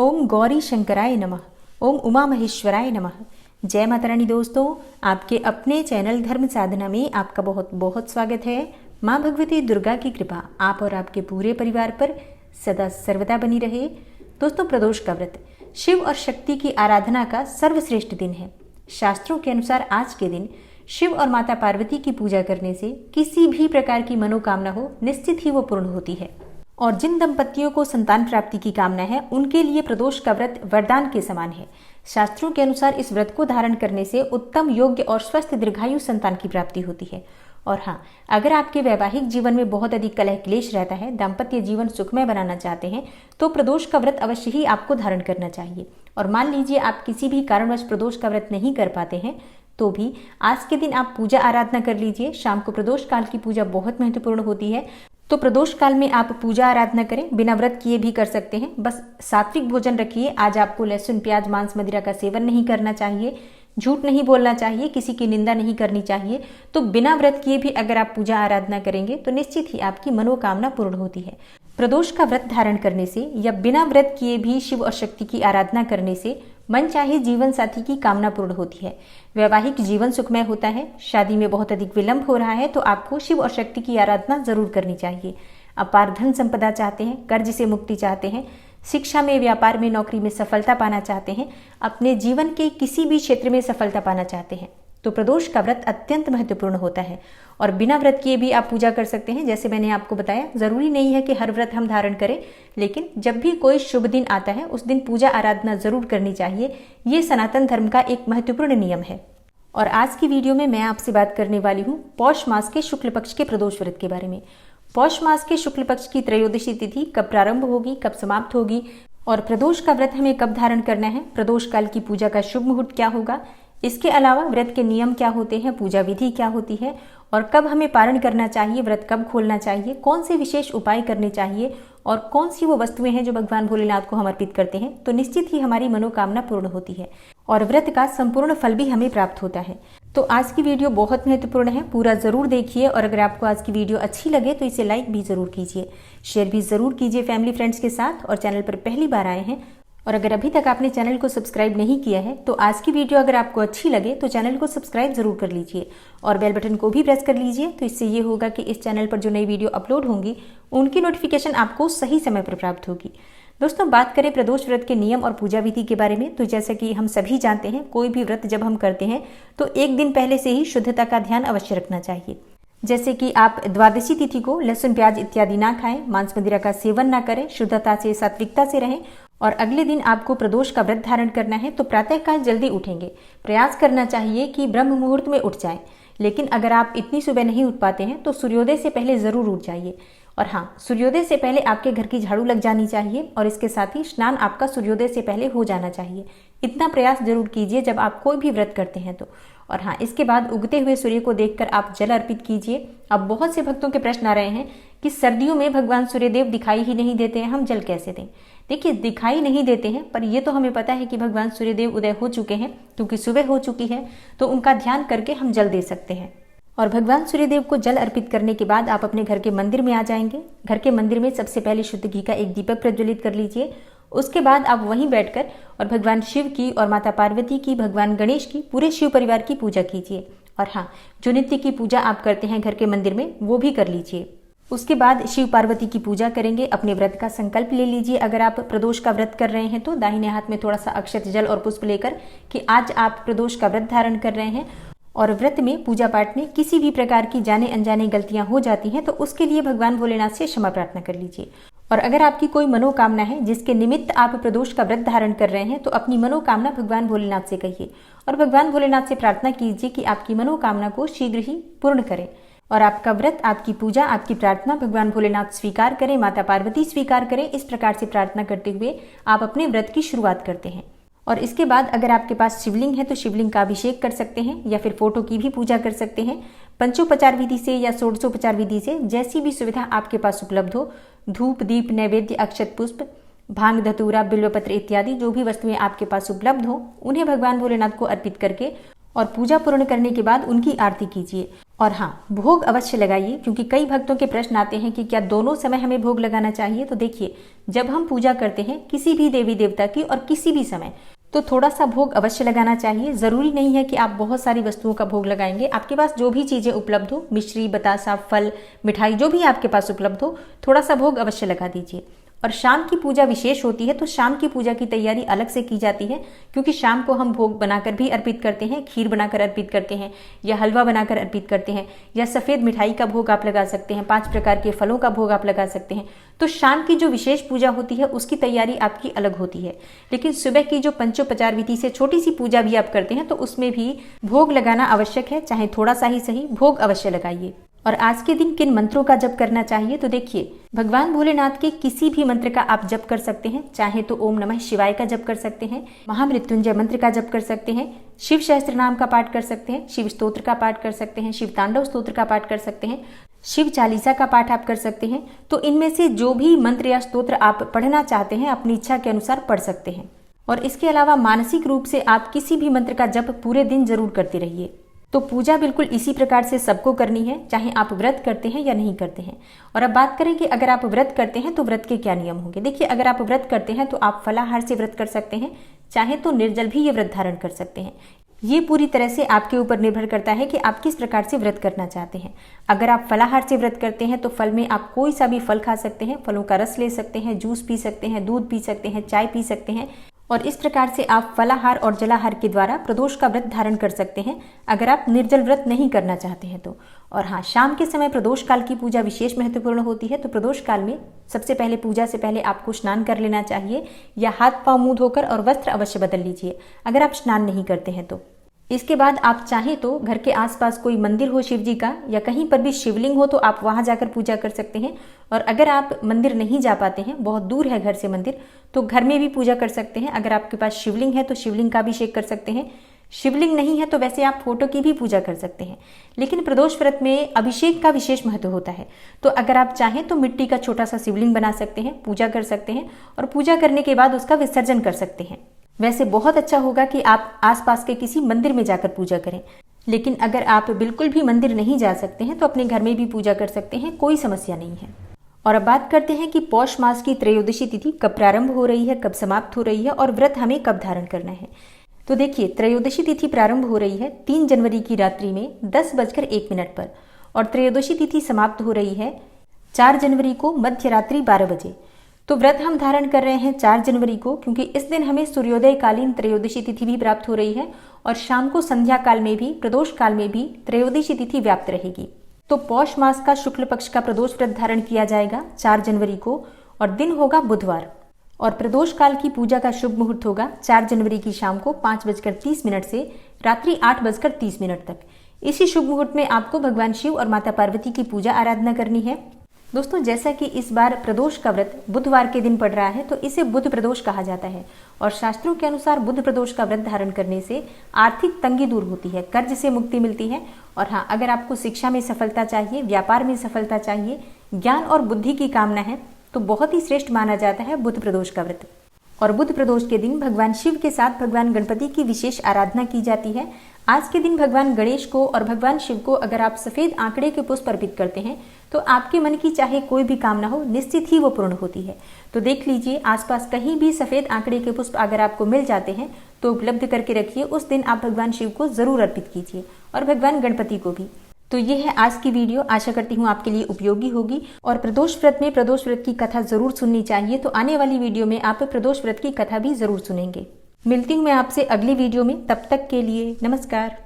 ओम गौरी शंकराय नमः। ओम उमा महेश्वराय नमः। जय माता रानी। दोस्तों, आपके अपने चैनल धर्म साधना में आपका बहुत बहुत स्वागत है। माँ भगवती दुर्गा की कृपा आप और आपके पूरे परिवार पर सदा सर्वदा बनी रहे। दोस्तों, प्रदोष का व्रत शिव और शक्ति की आराधना का सर्वश्रेष्ठ दिन है। शास्त्रों के अनुसार आज के दिन शिव और माता पार्वती की पूजा करने से किसी भी प्रकार की मनोकामना हो निश्चित ही वो पूर्ण होती है। और जिन दंपतियों को संतान प्राप्ति की कामना है उनके लिए प्रदोष का व्रत वरदान के समान है। शास्त्रों के अनुसार इस व्रत को धारण करने से उत्तम, योग्य और स्वस्थ दीर्घायु संतान की प्राप्ति होती है। और हाँ, अगर आपके वैवाहिक जीवन में बहुत अधिक कलह क्लेश रहता है, दाम्पत्य जीवन सुखमय बनाना चाहते हैं, तो प्रदोष का व्रत अवश्य ही आपको धारण करना चाहिए। और मान लीजिए आप किसी भी कारणवश प्रदोष का व्रत नहीं कर पाते हैं, तो भी आज के दिन आप पूजा आराधना कर लीजिए। शाम को प्रदोष काल की पूजा बहुत महत्वपूर्ण होती है, तो प्रदोष काल में आप पूजा आराधना करें। बिना व्रत किए भी कर सकते हैं, बस सात्विक भोजन रखिए। आज आपको लहसुन, प्याज, मांस, मदिरा का सेवन नहीं करना चाहिए, झूठ नहीं बोलना चाहिए, किसी की निंदा नहीं करनी चाहिए। तो बिना व्रत किए भी अगर आप पूजा आराधना करेंगे तो निश्चित ही आपकी मनोकामना पूर्ण होती है। प्रदोष का व्रत धारण करने से या बिना व्रत किए भी शिव और शक्ति की आराधना करने से मन चाहे जीवन साथी की कामना पूर्ण होती है। वैवाहिक जीवन सुखमय होता है। शादी में बहुत अधिक विलंब हो रहा है तो आपको शिव और शक्ति की आराधना जरूर करनी चाहिए। अपार धन संपदा चाहते हैं, कर्ज से मुक्ति चाहते हैं, शिक्षा में, व्यापार में, नौकरी में सफलता पाना चाहते हैं, अपने जीवन के किसी भी क्षेत्र में सफलता पाना चाहते हैं, तो प्रदोष का व्रत अत्यंत महत्वपूर्ण होता है। और बिना व्रत किए भी आप पूजा कर सकते हैं। जैसे मैंने आपको बताया, जरूरी नहीं है कि हर व्रत हम धारण करें, लेकिन जब भी कोई शुभ दिन आता है उस दिन पूजा आराधना जरूर करनी चाहिए। ये सनातन धर्म का एक महत्वपूर्ण नियम है। और आज की वीडियो में मैं आपसे बात करने वाली हूँ पौष मास के शुक्ल पक्ष के प्रदोष व्रत के बारे में। पौष मास के शुक्ल पक्ष की त्रयोदशी तिथि कब प्रारंभ होगी, कब समाप्त होगी, और प्रदोष का व्रत हमें कब धारण करना है, प्रदोष काल की पूजा का शुभ मुहूर्त क्या होगा, इसके अलावा व्रत के नियम क्या होते हैं, पूजा विधि क्या होती है, और कब हमें पारण करना चाहिए, व्रत कब खोलना चाहिए, कौन से विशेष उपाय करने चाहिए, और कौन सी वो वस्तुएं हैं जो भगवान भोलेनाथ को हम अर्पित करते हैं, तो निश्चित ही हमारी मनोकामना पूर्ण होती है और व्रत का संपूर्ण फल भी हमें प्राप्त होता है। तो आज की वीडियो बहुत महत्वपूर्ण है, पूरा जरूर देखिए। और अगर आपको आज की वीडियो अच्छी लगे तो इसे लाइक भी जरूर कीजिए, शेयर भी जरूर कीजिए फैमिली फ्रेंड्स के साथ। और चैनल पर पहली बार आए हैं और अगर अभी तक आपने चैनल को सब्सक्राइब नहीं किया है तो आज की वीडियो अगर आपको अच्छी लगे तो चैनल को सब्सक्राइब जरूर कर लीजिए और बेल बटन को भी प्रेस कर लीजिए। तो इससे ये होगा कि इस चैनल पर जो नई वीडियो अपलोड होंगी उनकी नोटिफिकेशन आपको सही समय पर प्राप्त होगी। दोस्तों, बात करें प्रदोष व्रत के नियम और पूजा विधि के बारे में, तो जैसा कि हम सभी जानते हैं, कोई भी व्रत जब हम करते हैं तो एक दिन पहले से ही शुद्धता का ध्यान अवश्य रखना चाहिए। जैसे कि आप द्वादशी तिथि को लहसुन, प्याज इत्यादि ना खाएं, मांस मदिरा का सेवन ना करें, शुद्धता से, सात्विकता से रहें। और अगले दिन आपको प्रदोष का व्रत धारण करना है तो प्रातःकाल जल्दी उठेंगे। प्रयास करना चाहिए कि ब्रह्म मुहूर्त में उठ जाएं, लेकिन अगर आप इतनी सुबह नहीं उठ पाते हैं तो सूर्योदय से पहले जरूर उठ जाइए। और हाँ, सूर्योदय से पहले आपके घर की झाड़ू लग जानी चाहिए और इसके साथ ही स्नान आपका सूर्योदय से पहले हो जाना चाहिए। इतना प्रयास जरूर कीजिए जब आप कोई भी व्रत करते हैं तो। और हाँ, इसके बाद उगते हुए सूर्य को देखकर आप जल अर्पित कीजिए। अब बहुत से भक्तों के प्रश्न आ रहे हैं कि सर्दियों में भगवान सूर्यदेव दिखाई ही नहीं देते हैं, हम जल कैसे दें। देखिए, दिखाई नहीं देते हैं, पर ये तो हमें पता है कि भगवान सूर्यदेव उदय हो चुके हैं, क्योंकि सुबह हो चुकी है, तो उनका ध्यान करके हम जल दे सकते हैं। और भगवान सूर्यदेव को जल अर्पित करने के बाद आप अपने घर के मंदिर में आ जाएंगे। घर के मंदिर में सबसे पहले शुद्ध घी का एक दीपक प्रज्वलित कर लीजिए। उसके बाद आप वहीं बैठकर और भगवान शिव की और माता पार्वती की, भगवान गणेश की, पूरे शिव परिवार की पूजा कीजिए। और हाँ, जो नित्य की पूजा आप करते हैं घर के मंदिर में वो भी कर लीजिए। उसके बाद शिव पार्वती की पूजा करेंगे। अपने व्रत का संकल्प ले लीजिए। अगर आप प्रदोष का व्रत कर रहे हैं तो दाहिने हाथ में थोड़ा सा अक्षत, जल और पुष्प लेकर कि आज आप प्रदोष का व्रत धारण कर रहे हैं और व्रत में, पूजा पाठ में किसी भी प्रकार की जाने अनजाने गलतियां हो जाती हैं तो उसके लिए भगवान भोलेनाथ से क्षमा प्रार्थना कर लीजिए। और अगर आपकी कोई मनोकामना है जिसके निमित्त आप प्रदोष का व्रत धारण कर रहे हैं तो अपनी मनोकामना भगवान भोलेनाथ से कहिए और भगवान भोलेनाथ से प्रार्थना कीजिए कि आपकी मनोकामना को शीघ्र ही पूर्ण करें और आपका व्रत, आपकी पूजा, आपकी प्रार्थना भगवान भोलेनाथ स्वीकार करें, माता पार्वती स्वीकार करें। इस प्रकार से प्रार्थना करते हुए आप अपने व्रत की शुरुआत करते हैं। और इसके बाद अगर आपके पास शिवलिंग है तो शिवलिंग का अभिषेक कर सकते हैं या फिर फोटो की भी पूजा कर सकते हैं। पंचोपचार विधि से या षोडशोपचार विधि से, जैसी भी सुविधा आपके पास उपलब्ध हो, धूप, दीप, नैवेद्य, अक्षत, पुष्प, भांग, धतूरा, बिल्वपत्र इत्यादि जो भी वस्तुएं आपके पास उपलब्ध हो उन्हें भगवान भोलेनाथ को अर्पित करके और पूजा पूर्ण करने के बाद उनकी आरती कीजिए। और हाँ, भोग अवश्य लगाइए, क्योंकि कई भक्तों के प्रश्न आते हैं कि क्या दोनों समय हमें भोग लगाना चाहिए। तो देखिए, जब हम पूजा करते हैं किसी भी देवी देवता की और किसी भी समय, तो थोड़ा सा भोग अवश्य लगाना चाहिए। जरूरी नहीं है कि आप बहुत सारी वस्तुओं का भोग लगाएंगे। आपके पास जो भी चीजें उपलब्ध हो, मिश्री, बतासा, फल, मिठाई, जो भी आपके पास उपलब्ध हो, थोड़ा सा भोग अवश्य लगा दीजिए। और शाम की पूजा विशेष होती है, तो शाम की पूजा की तैयारी अलग से की जाती है, क्योंकि शाम को हम भोग बनाकर भी अर्पित करते हैं, खीर बनाकर अर्पित करते हैं, या हलवा बनाकर अर्पित करते हैं, या सफ़ेद मिठाई का भोग आप लगा सकते हैं, 5 प्रकार के फलों का भोग आप लगा सकते हैं। तो शाम की जो विशेष पूजा होती है उसकी तैयारी आपकी अलग होती है। लेकिन सुबह की जो पंचोपचार विधि से छोटी सी पूजा भी आप करते हैं, तो उसमें भी भोग लगाना आवश्यक है, चाहे थोड़ा सा ही सही, भोग अवश्य लगाइए। और आज के दिन किन मंत्रों का जप करना चाहिए, तो देखिए, भगवान भोलेनाथ के किसी भी मंत्र का आप जप कर सकते हैं। चाहे तो ओम नमः शिवाय का जप कर सकते हैं, महामृत्युंजय मंत्र का जप कर सकते हैं, शिव सहस्त्र नाम का पाठ कर सकते हैं, शिव स्तोत्र का पाठ कर सकते हैं, शिव तांडव स्तोत्र का पाठ कर सकते हैं, शिव चालीसा का पाठ आप कर सकते हैं। तो इनमें से जो भी मंत्र या स्तोत्र आप पढ़ना चाहते हैं, अपनी इच्छा के अनुसार पढ़ सकते हैं। और इसके अलावा मानसिक रूप से आप किसी भी मंत्र का जप पूरे दिन जरूर करते रहिए। तो पूजा बिल्कुल इसी प्रकार से सबको करनी है, चाहे आप व्रत करते हैं या नहीं करते हैं। और अब बात करें कि अगर आप व्रत करते हैं तो व्रत के क्या नियम होंगे। देखिए, अगर आप व्रत करते हैं तो आप फलाहार से व्रत कर सकते हैं, चाहे तो निर्जल भी ये व्रत धारण कर सकते हैं। ये पूरी तरह से आपके ऊपर निर्भर करता है कि आप किस प्रकार से व्रत करना चाहते हैं। अगर आप फलाहार से व्रत करते हैं तो फल में आप कोई सा भी फल खा सकते हैं, फलों का रस ले सकते हैं, जूस पी सकते हैं, दूध पी सकते हैं, चाय पी सकते हैं। और इस प्रकार से आप फलाहार और जलाहार के द्वारा प्रदोष का व्रत धारण कर सकते हैं, अगर आप निर्जल व्रत नहीं करना चाहते हैं तो। और हाँ, शाम के समय प्रदोष काल की पूजा विशेष महत्वपूर्ण होती है। तो प्रदोष काल में सबसे पहले पूजा से पहले आपको स्नान कर लेना चाहिए, या हाथ पांव मुंह धोकर और वस्त्र अवश्य बदल लीजिए अगर आप स्नान नहीं करते हैं तो। इसके बाद आप चाहें तो घर के आसपास कोई मंदिर हो शिव जी का, या कहीं पर भी शिवलिंग हो, तो आप वहां जाकर पूजा कर सकते हैं। और अगर आप मंदिर नहीं जा पाते हैं, बहुत दूर है घर से मंदिर, तो घर में भी पूजा कर सकते हैं। अगर आपके पास शिवलिंग है तो शिवलिंग का अभिषेक कर सकते हैं। शिवलिंग नहीं है तो वैसे आप फोटो की भी पूजा कर सकते हैं। लेकिन प्रदोष व्रत में अभिषेक का विशेष महत्व होता है। तो अगर आप चाहें तो मिट्टी का छोटा सा शिवलिंग बना सकते हैं, पूजा कर सकते हैं, और पूजा करने के बाद उसका विसर्जन कर सकते हैं। वैसे बहुत अच्छा होगा कि आप आसपास के किसी मंदिर में जाकर पूजा करें। लेकिन अगर आप बिल्कुल भी मंदिर नहीं जा सकते हैं तो अपने घर में भी पूजा कर सकते हैं, कोई समस्या नहीं है। और अब बात करते हैं कि पौष मास की त्रयोदशी तिथि कब प्रारंभ हो रही है, कब समाप्त हो रही है, और व्रत हमें कब धारण करना है। तो देखिए, त्रयोदशी तिथि प्रारंभ हो रही है 3 जनवरी की रात्रि में 10:01 पर, और त्रयोदशी तिथि समाप्त हो रही है 4 जनवरी को मध्य रात्रि 12 बजे। तो व्रत हम धारण कर रहे हैं 4 जनवरी को, क्योंकि इस दिन हमें सूर्योदय कालीन त्रयोदशी तिथि भी प्राप्त हो रही है, और शाम को संध्या काल में भी, प्रदोष काल में भी त्रयोदशी तिथि व्याप्त रहेगी। तो पौष मास का शुक्ल पक्ष का प्रदोष व्रत धारण किया जाएगा 4 जनवरी को, और दिन होगा बुधवार। और प्रदोष काल की पूजा का शुभ मुहूर्त होगा 4 जनवरी की शाम को 5:30 से रात्रि 8:30 तक। इसी शुभ मुहूर्त में आपको भगवान शिव और माता पार्वती की पूजा आराधना करनी है। दोस्तों, जैसा कि इस बार प्रदोष का व्रत बुधवार के दिन पड़ रहा है, तो इसे बुध प्रदोष कहा जाता है। और शास्त्रों के अनुसार बुध प्रदोष का व्रत धारण करने से आर्थिक तंगी दूर होती है, कर्ज से मुक्ति मिलती है। और हाँ, अगर आपको शिक्षा में सफलता चाहिए, व्यापार में सफलता चाहिए, ज्ञान और बुद्धि की कामना है, तो बहुत ही श्रेष्ठ माना जाता है बुध प्रदोष का व्रत। और बुध प्रदोष के दिन भगवान शिव के साथ भगवान गणपति की विशेष आराधना की जाती है। आज के दिन भगवान गणेश को और भगवान शिव को अगर आप सफेद आंकड़े के पुष्प अर्पित करते हैं, तो आपके मन की चाहे कोई भी कामना हो, निश्चित ही वो पूर्ण होती है। तो देख लीजिए, आसपास कहीं भी सफेद आंकड़े के पुष्प अगर आपको मिल जाते हैं तो उपलब्ध करके रखिए। उस दिन आप भगवान शिव को जरूर अर्पित कीजिए, और भगवान गणपति को भी। तो ये है आज की वीडियो, आशा करती हूँ आपके लिए उपयोगी होगी। और प्रदोष व्रत में प्रदोष व्रत की कथा जरूर सुननी चाहिए। तो आने वाली वीडियो में आप प्रदोष व्रत की कथा भी जरूर सुनेंगे। मिलती हूँ मैं आपसे अगली वीडियो में, तब तक के लिए नमस्कार।